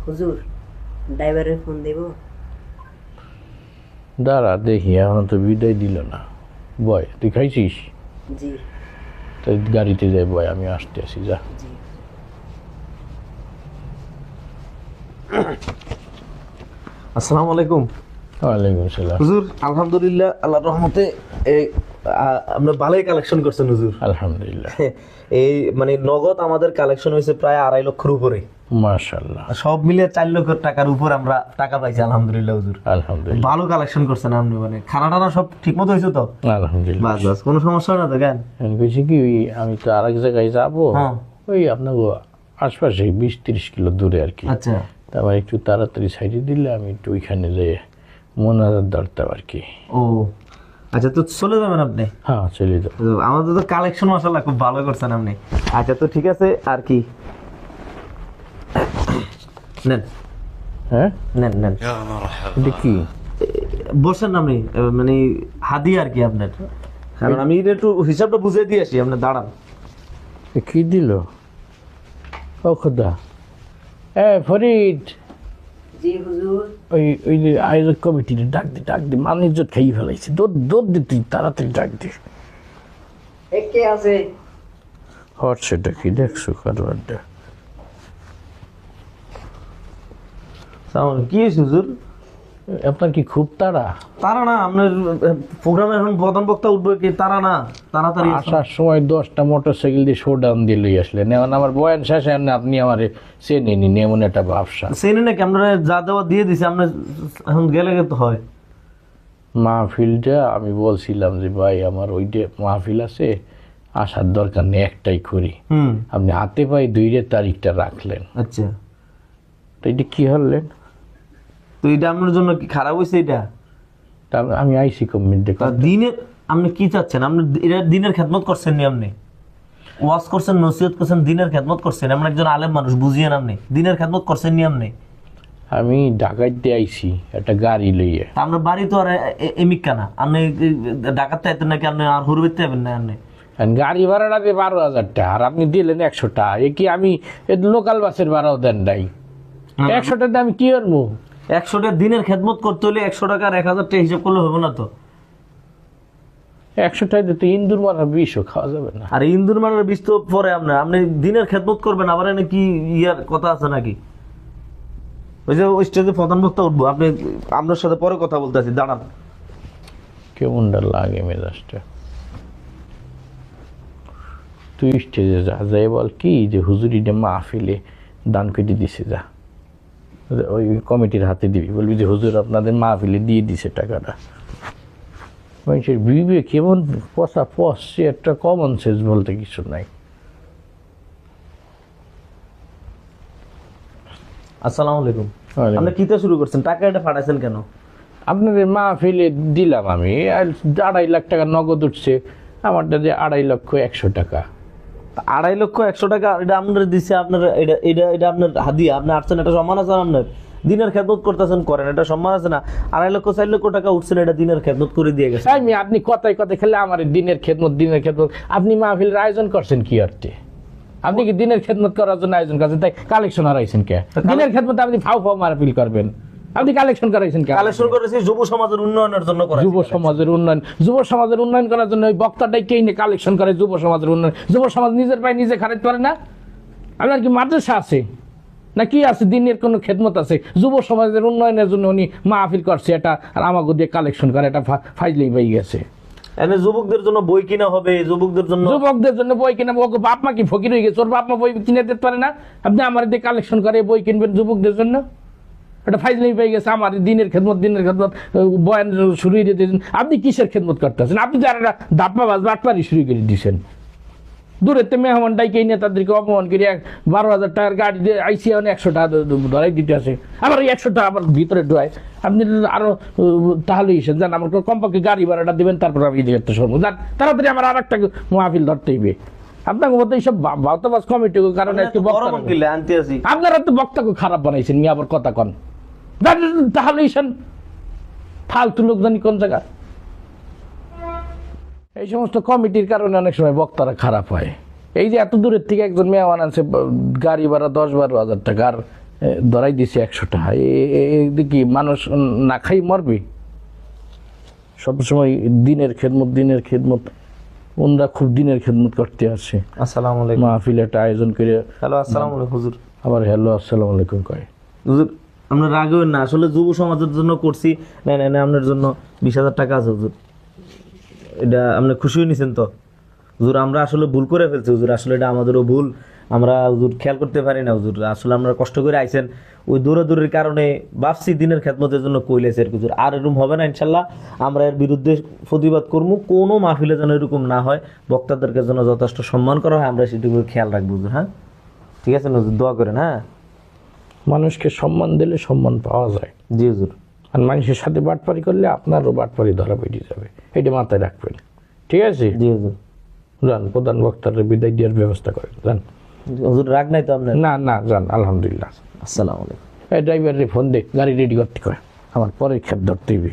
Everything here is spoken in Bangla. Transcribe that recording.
হুজুর ড্রাইভারের ফোন দেব। দাঁড়া দেখি, এখন তো বিদায় দিল না। বয়, তুই খাইছিস? জি তাই গাড়িতে যাই, বয় আমি আসতে আসি, যা। জি। আসসালামু আলাইকুম। ওয়ালাইকুম সালাম। হুজুর আলহামদুলিল্লাহ, আল্লাহর রহমতে এই আমরা ভালোই কালেকশন করছেন হুজুর। আলহামদুলিল্লাহ, এই মানে নগদ আমাদের কালেকশন হয়েছে প্রায় 2.5 লক্ষের উপরে। মাশাআল্লাহ, সব মিলিয়ে 4 লক্ষ টাকার উপর আমরা টাকা পাইছি আলহামদুলিল্লাহ হুজুর। আলহামদুলিল্লাহ, ভালো কালেকশন করছেন আপনি, মানে খানা টানা সব ঠিক মতো হয়েছে তো? আলহামদুলিল্লাহ। বাস বাস, কোনো সমস্যা না তো? কেন আমি বলছি কি, আমি তো আরেক জায়গায় যাবো, হ্যাঁ। ওই আপনার আশপাশে 20-30 কিলো দূরে আর কি। আচ্ছা তারপর একটু তাড়াতাড়ি সাইডে দিলে আমি একটু ওইখানে যেয়ে মোনাজাত ধরতাম আর কি। ও আচ্ছা, তো চলে যাবেন আপনি? হ্যাঁ, চলে যাও। তো আমাদের তো কালেকশন মাশাআল্লাহ খুব ভালো করছেন আপনি। আচ্ছা তো ঠিক আছে, আর কি নেন হ্যাঁ, নেন নেন, এটা কি? বসেন আপনি, মানে হাদিয়া আর কি আপনার। কারণ আমি এটা একটু হিসাবটা বুঝিয়ে দিয়ে আসি, আপনি দাঁড়ান। এ কি দিল? ও খোদা, ফরিদ, জি হুজুর। ওই যে আয়োজক কমিটির ডাক দি মান ইজ্জত খাইয়ে ফেলাইছে। দৌড় দি, তুই তাড়াতাড়ি ডাক দি। কে আছে? হোয়াটসঅ্যাপটা কি দেখছো? কারবারটা কি হয়েছে হুজুর? আপনার কি খুব তাড়া? তারা না, আপনার প্রোগ্রামে এখন প্রধান বক্তা উঠবে কি? তারা না, তাড়াতাড়ি আসুন। আসার সময় 10টা মোটরসাইকেল দিয়ে শো ডাউন দিয়ে লই আসলেন। এখন আমার বয়ান শেষে আপনি আমার চেনেনি, এমন একটা ব্যবসা। সেই নাকি আপনারা যা দেওয়া দিয়ে দিছে, আপনার এখন গেলে তো হয়। মাহফিলটা আমি বলছিলাম যে ভাই আমার ওইটা মাহফিল আছে, আসার দরকার নেই, একটাই করি। আপনি হাতে পায়ে 2 তারিখটা রাখলেন, আচ্ছা, তো এটা কি হলেন? তো এটা আপনার জন্য কি খারাপ হয়েছে? এটা আমি আইসি কমিটি দেখলাম। দিনের আপনি কি চাচ্ছেন? আপনি এটা দিনের খেদমত করছেন নি? আপনি ওয়াজ করছেন, নসিহত করছেন, দিনের খেদমত করছেন। এমন একজন আলেম মানুষ, বুঝিয়েন আপনি দিনের খেদমত করছেন নি? আপনি আমি ঢাকাইতে আইছি একটা গাড়ি লইয়ে। আপনার বাড়ি তো আর এমিকা না, আপনি ডাকাতে আইতেন নাকি? আপনি আর হুরবেতে যাবেন না? আপনি গাড়ি ভাড়াটা দিয়ে 12,000 টাকা, আর আপনি দিলেন 100 টাকা। এ কি আমি লোকাল বাসের ভাড়াও দেন নাই? 100 টাকা আমি কি করবো? 100 টাকা দিনের খেদমত করতে হলে 100 টাকা আর 1000 টাকা হিসাব করলে হবে না তো? 100 টাকা দিতে ইন্দুর মারা বিষও খাওয়া যাবে না। আর ইন্দুর মানের বিষ তো পরে আপনার, আপনি দিনের খেদমত করবেন আবার এনে কি ইয়ার কথা আছে নাকি? ওই যে ওই স্টেজে প্রধান বক্তা উঠবো, আপনি আপনার সাথে পরে কথা বলতে আছি, দাঁড়ান। কেমনটা লাগে মেজাজটা? তুই স্টেজে যা, যাই বল কি যে হুজুরিটা মাহফিলে দান করে দিছে, যা ওই কমিটির হাতে দিবি, বলবি যে হুজুর আপনাদের মাহফিলে দিয়ে দিছে টাকাটা। মানুষের বিবেক কেমন পচা পচছে, একটা কমন সেন্স বলতে কিছু নাই। আসসালামু আলাইকুম। ওয়ালাইকুম। আপনি কিতে শুরু করছেন? টাকা এটা ফাটাইছেন কেন? আপনাদের মাহফিলে দিলাম আমি, আর 2.5 লাখ টাকা নগদ উঠছে, আমারটা যে 2.5 লক্ষ 100 টাকা। 2.5 লক্ষ 100 টাকা এটা আপনার দিছে, আপনার এটা এটা এটা আপনার হাদিয়া। আপনি আসছেন, এটা সম্মান আছে না? আপনার দিনের খেদমত করতেছেন, করেন, এটা সম্মান আছে না? 2.5 লক্ষ 4 লক্ষ টাকা উঠছেন, এটা দিনের খেদমত করে দিয়ে গেছে। আপনি কথায় কথায় খেলে আমার দিনের খেদমত। আপনি মাহফিলের আয়োজন করছেন কি অর্থে? আপনি কি দিনের খেদমত করার জন্য আয়োজন করছেন? তাই কালেকশন হারাইছেন কে? দিনের খেদমত আপনি ফাও মাহফিল করবেন, আপনি কালেকশন করাইছেন কে? কালেকশন করেছি যুব সমাজের উন্নয়নের জন্য করা। যুব সমাজের উন্নয়ন করার জন্য ওই বক্তাটাই কে নিয়ে কালেকশন করে? যুব সমাজের উন্নয়ন। যুব সমাজ নিজের পায়ে নিজে খারাইতে পারে না? আপনার কি মাদ্রাসা আছে না কি আছে? দিনের কোনো খেদমত আছে? যুব সমাজের উন্নয়নের জন্য উনি মাহফিল করছে এটা, আর আমাকে দিয়ে কালেকশন করে, এটা ফাইজলেই পাই গেছে। এনে যুবকদের জন্য বই কিনা হবে, যুবকদের জন্য বই কিনা। ওকে বাপ মা কি ফকির হয়ে গেছে? ওর বাপ মা বই কিনে দিতে পারে না? আপনি আমার দিয়ে কালেকশন করে বই কিনবেন যুবকদের জন্য? এটা ফাইজলেই পেয়ে গেছে। আমার দিনের খেদমত বয়ান শুরু করে দিয়েছেন। আপনি কিসের খেদমত করতেছেন? আপনি তো আর একটা দাপ্পা বাটপারি শুরু করে দিয়েছেন। দূরেতে মেহমান ডাইকে নিয়ে তাদেরকে অপমান করে 12,000 টাকার গাড়ি দিয়ে আইসি 100 টাকা ধরাই দিতে আসে, আবার ওই 100 টাকা আবার ভিতরে ঢোয়। আপনি আরো তাহলে হিসেবে জান, আমার কমপক্ষে গাড়ি ভাড়াটা দেবেন, তারপর আমি একটা সরবো যান, তাড়াতাড়ি আমার আর একটা মাহফিল ধরতে হইবে। আপনার মধ্যে এইসব বাউতাবাজ কমিটি কারণে আপনারা তো বক্তাকে খারাপ বানাইছেন। মি আবার কথা কন তাহলে ফালতু লোক জানি কোন জায়গা। এই সমস্ত কমিটির কারণে অনেক সময় বক্তারা খারাপ হয়। এই যে এত দূরের থেকে একজন মেহমান আনছে, গাড়ি ভাড়া 10-12 হাজার টাকা, আর ধরাই দিছে 100 টাকা কি মানুষ না খাই মরবে? সবসময় দিনের খেদমত ওনরা খুব দিনের খেদমত করতে আসে। আসসালামু আলাইকুম। মাহফিল একটা আয়োজন করে হ্যালো আসসালামু আলাইকুম হুজুর। আবার হ্যালো আসসালামু আলাইকুম কয়। হুজুর আমরা রাগ হইবেন না, আসলে যুব সমাজের জন্য করছি। না না না, আপনার জন্য 20,000 টাকা আছে হুজুর, এটা আপনি খুশি হয়ে নিছেন তো? হুজুর আমরা আসলে ভুল করে ফেলছি হুজুর, আসলে এটা আমাদেরও ভুল, আমরা হুজুর খেয়াল করতে পারি না হুজুর। আসলে আমরা কষ্ট করে আইছেন, ওই দৌড়াদৌড়ির কারণে ভাবছি দিনের খেদমতের জন্য কইলেছে আর হুজুর। আর এরকম হবে না ইনশাল্লাহ, আমরা এর বিরুদ্ধে প্রতিবাদ করবো। কোনো মাহফিলে যেন এরকম না হয়, বক্তাদেরকে যেন যথেষ্ট সম্মান করা হয়, আমরা সেটুকু খেয়াল রাখবো হুজুর। হ্যাঁ ঠিক আছে না হুজুর, দোয়া করেন। হ্যাঁ মানুষকে সম্মান দিলে সম্মান পাওয়া যায়, জি হুজুর। আর মানুষের সাথে বাটপারি করলে আপনারও বাটপারি ধরা বেরিয়ে যাবে, এটা মাথায় রাখবেন। ঠিক আছে, জি হুজুর। যান প্রধান বক্তার বিদায় দেওয়ার ব্যবস্থা করেন, যান। হুজুর রাগ নাই তো আপনার? না না, যান, আলহামদুলিল্লাহ। আসসালামু আলাইকুম। এই ড্রাইভারে ফোন দে, গাড়ি রেডি করতে কয়, আমার পরের খেপ ধরতে হইবে।